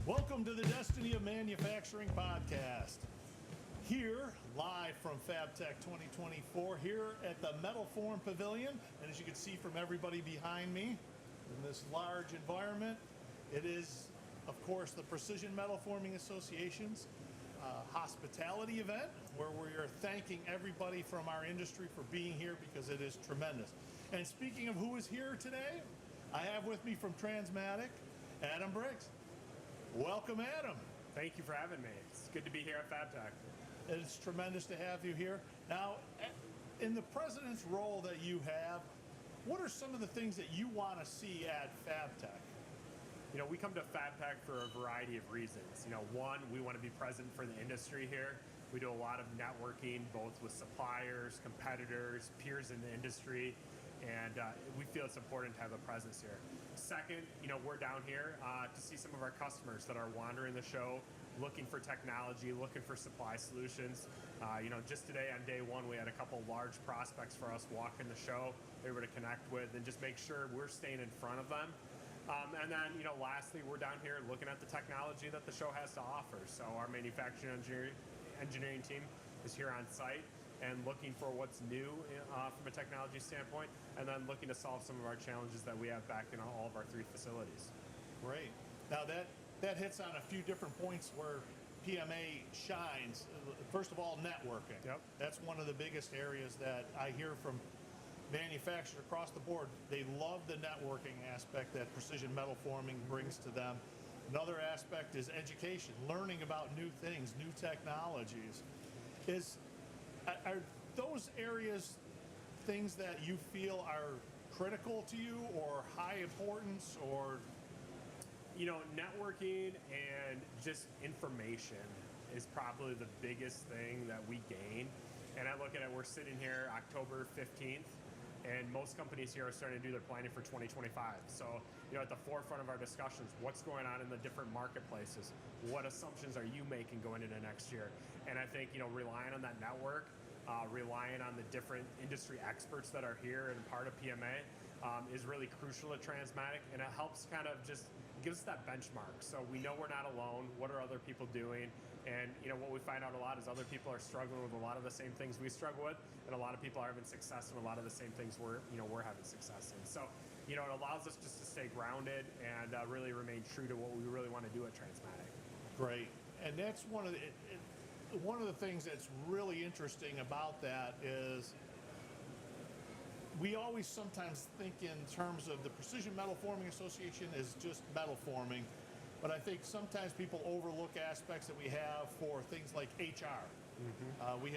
Welcome to the Destiny of Manufacturing podcast. Here, live from FABTECH 2024, here at the Metal Form Pavilion. And as you can see from everybody behind me, in this large environment, it is, of course, the Precision Metal Forming Association's hospitality event, where we are thanking everybody from our industry for being here because it is tremendous. And speaking of who is here today, I have with me from Trans-Matic, Adam Briggs. Welcome, Adam. Thank you for having me. It's good to be here at FABTECH. It's tremendous to have you here. Now, in the president's role that you have, what are some of the things that you want to see at FABTECH? You know, we come to FABTECH for a variety of reasons. You know, one, we want to be present for the industry here. We do a lot of networking, both with suppliers, competitors, peers in the industry, and we feel it's important to have a presence here. Second, you know, we're down here to see some of our customers that are wandering the show, looking for technology, looking for supply solutions. You know, just today on day one, we had a couple large prospects for us walking the show they were to connect with and just make sure we're staying in front of them. And then, you know, lastly, we're down here looking at the technology that the show has to offer. So our manufacturing engineering team is here on site and looking for what's new from a technology standpoint, and then looking to solve some of our challenges that we have back in all of our three facilities. Great. Now that hits on a few different points where PMA shines. First of all, networking. Yep. That's one of the biggest areas that I hear from manufacturers across the board. They love the networking aspect that precision metal forming brings to them. Another aspect is education, learning about new things, new technologies. Are those areas things that you feel are critical to you or high importance, or? You know, networking and just information is probably the biggest thing that we gain. And I look at it, we're sitting here October 15th, and most companies here are starting to do their planning for 2025. So, you know, at the forefront of our discussions, what's going on in the different marketplaces? What assumptions are you making going into next year? And I think, you know, relying on that network, relying on the different industry experts that are here and part of PMA is really crucial at Trans-Matic, and it helps kind of just gives us that benchmark. So we know we're not alone. What are other people doing? And, you know, what we find out a lot is other people are struggling with a lot of the same things we struggle with, and a lot of people are having success in a lot of the same things we're having success in. So, you know, it allows us just to stay grounded and really remain true to what we really want to do at Trans-Matic. Great. And that's one of the things that's really interesting about that is we always sometimes think in terms of the Precision Metal Forming Association as just metal forming, but I think sometimes people overlook aspects that we have for things like HR. Mm-hmm. We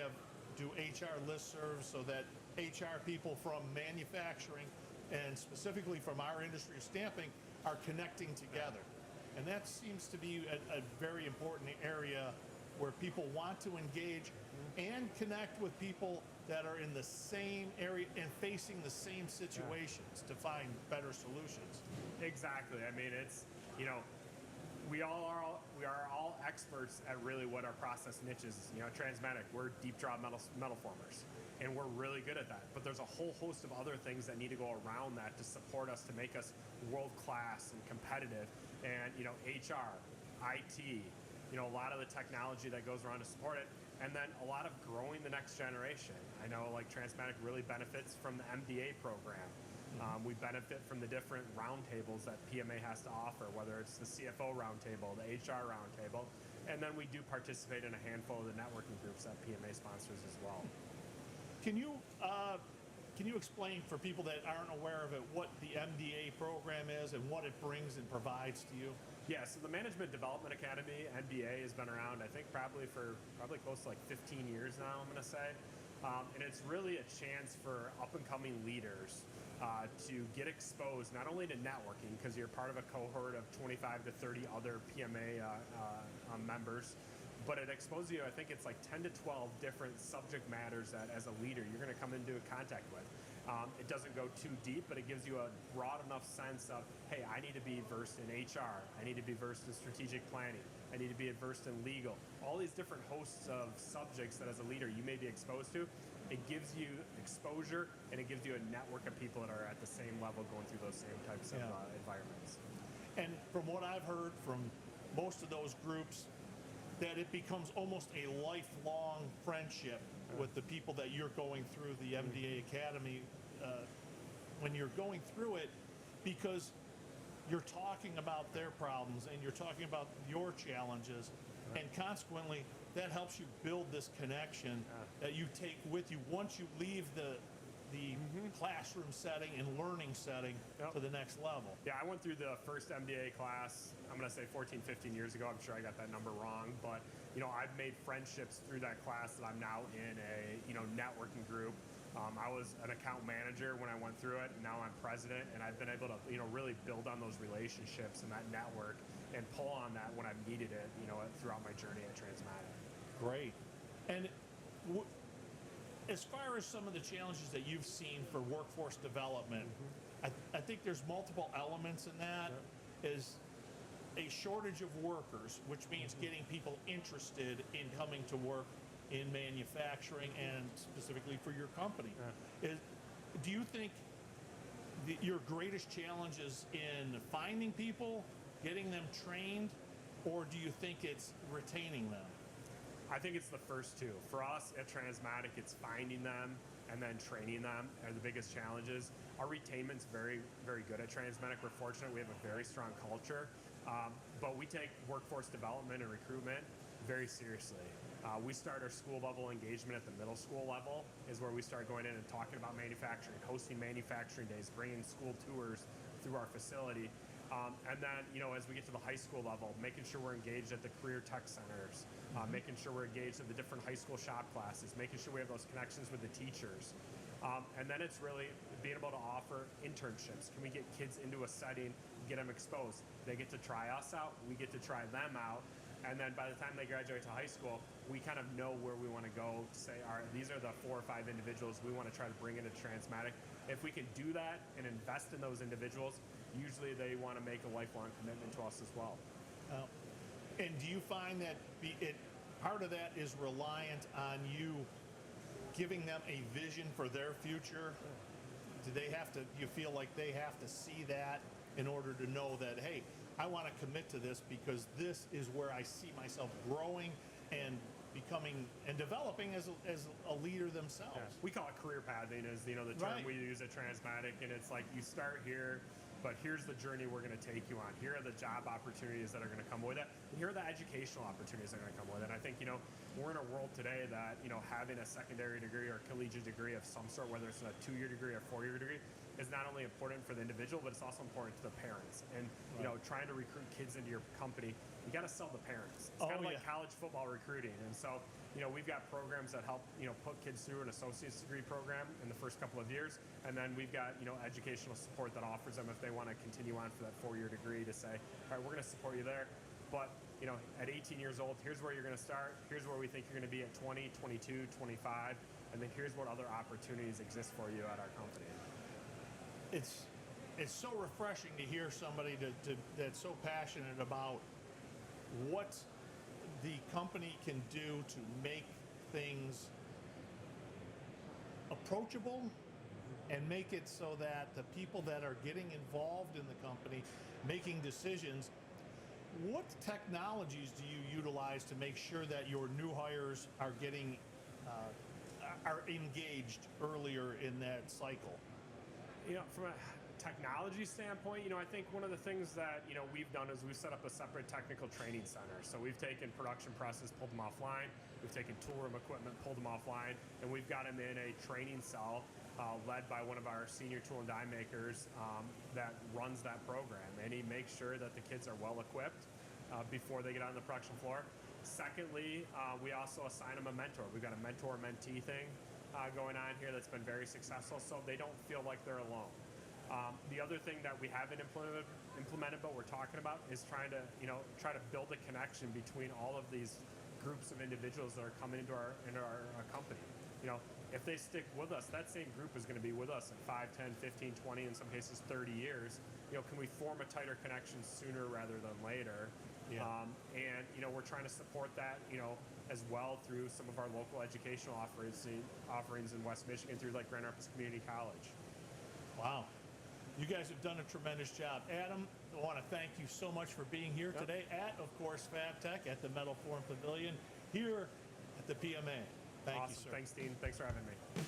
do HR listservs so that HR people from manufacturing and specifically from our industry of stamping are connecting together. And that seems to be a very important area where people want to engage and connect with people that are in the same area and facing the same situations to find better solutions. Exactly. I mean, it's, you know, we are all experts at really what our process niche is. You know, Trans-Matic, we're deep draw metal formers, and we're really good at that. But there's a whole host of other things that need to go around that to support us, to make us world class and competitive. And, you know, HR, IT, you know, a lot of the technology that goes around to support it, and then a lot of growing the next generation. I know, like, Trans-Matic really benefits from the MDA program. We benefit from the different roundtables that PMA has to offer, whether it's the CFO roundtable, the HR roundtable, and then we do participate in a handful of the networking groups that PMA sponsors as well. Can you explain for people that aren't aware of it what the MDA program is and what it brings and provides to you? Yeah, so the Management Development Academy, MBA, has been around, I think, probably close to like 15 years now, I'm going to say. And it's really a chance for up-and-coming leaders to get exposed not only to networking, because you're part of a cohort of 25 to 30 other PMA members, but it exposes you, I think it's like 10 to 12 different subject matters that as a leader you're going to come into contact with. It doesn't go too deep, but it gives you a broad enough sense of, hey, I need to be versed in HR, I need to be versed in strategic planning, I need to be versed in legal, all these different hosts of subjects that as a leader you may be exposed to. It gives you exposure, and it gives you a network of people that are at the same level going through those same types of environments. And from what I've heard from most of those groups, that it becomes almost a lifelong friendship with the people that you're going through the MDA Academy when you're going through it, because you're talking about their problems and you're talking about your challenges, and consequently that helps you build this connection that you take with you once you leave the classroom setting and learning setting to the next level. Yeah, I went through the first MBA class, I'm going to say 14, 15 years ago. I'm sure I got that number wrong, but I've made friendships through that class that I'm now in a networking group. I was an account manager when I went through it, and now I'm president, and I've been able to really build on those relationships and that network and pull on that when I've needed it throughout my journey at Trans-Matic. Great. And as far as some of the challenges that you've seen for workforce development, I think there's multiple elements in that. Is a shortage of workers, which means getting people interested in coming to work in manufacturing and specifically for your company. Do you think your greatest challenge is in finding people, getting them trained, or do you think it's retaining them? I think it's the first two. For us at Trans-Matic, it's finding them and then training them are the biggest challenges. Our retainment's very, very good at Trans-Matic. We're fortunate we have a very strong culture, but we take workforce development and recruitment very seriously. We start our school level engagement at the middle school level is where we start going in and talking about manufacturing, hosting manufacturing days, bringing school tours through our facility. And then, as we get to the high school level, making sure we're engaged at the career tech centers, making sure we're engaged at the different high school shop classes, making sure we have those connections with the teachers. And then it's really being able to offer internships. Can we get kids into a setting, get them exposed? They get to try us out, we get to try them out. And then by the time they graduate to high school, we kind of know where we want to go to say, all right, these are the 4 or 5 individuals we want to try to bring into Trans-Matic. If we can do that and invest in those individuals, usually they want to make a lifelong commitment to us as well. And do you find that part of that is reliant on you giving them a vision for their future? Do you feel like they have to see that in order to know that, hey, I want to commit to this because this is where I see myself growing and becoming and developing as a leader themselves? Yeah. We call it career pathing is the term we use at Trans-Matic, and it's like you start here, but here's the journey we're going to take you on. Here are the job opportunities that are going to come with it. And here are the educational opportunities that are going to come with it. And I think, we're in a world today that, having a secondary degree or collegiate degree of some sort, whether it's a 2-year degree or 4-year degree, is not only important for the individual, but it's also important to the parents. And, trying to recruit kids into your company, you got to sell the parents. It's kind of like college football recruiting. And so, we've got programs that help, put kids through an associate's degree program in the first couple of years. And then we've got, educational support that offers them if they want to continue on for that 4-year degree to say, all right, we're going to support you there. But, at 18 years old, here's where you're going to start. Here's where we think you're going to be at 20, 22, 25. And then here's what other opportunities exist for you at our company. It's so refreshing to hear somebody that's so passionate about what the company can do to make things approachable and make it so that the people that are getting involved in the company making decisions, what technologies do you utilize to make sure that your new hires are getting are engaged earlier in that cycle? From a technology standpoint, I think one of the things that, we've done is we've set up a separate technical training center. So we've taken production presses, pulled them offline. We've taken tool room equipment, pulled them offline. And we've got them in a training cell led by one of our senior tool and die makers that runs that program. And he makes sure that the kids are well equipped before they get on the production floor. Secondly, we also assign them a mentor. We've got a mentor-mentee thing going on here that's been very successful, so they don't feel like they're alone. The other thing that we haven't implemented, but we're talking about, is try to build a connection between all of these groups of individuals that are coming into our company. If they stick with us, that same group is going to be with us in 5, 10, 15, 20, in some cases 30 years. Can we form a tighter connection sooner rather than later? Yeah. And we're trying to support that, as well through some of our local educational offerings in West Michigan through like Grand Rapids Community College. Wow. You guys have done a tremendous job. Adam, I want to thank you so much for being here today at, of course, FABTECH at the Metal Form Pavilion here at the PMA. Thank you, Awesome. sir. Thanks, Dean. Thanks for having me.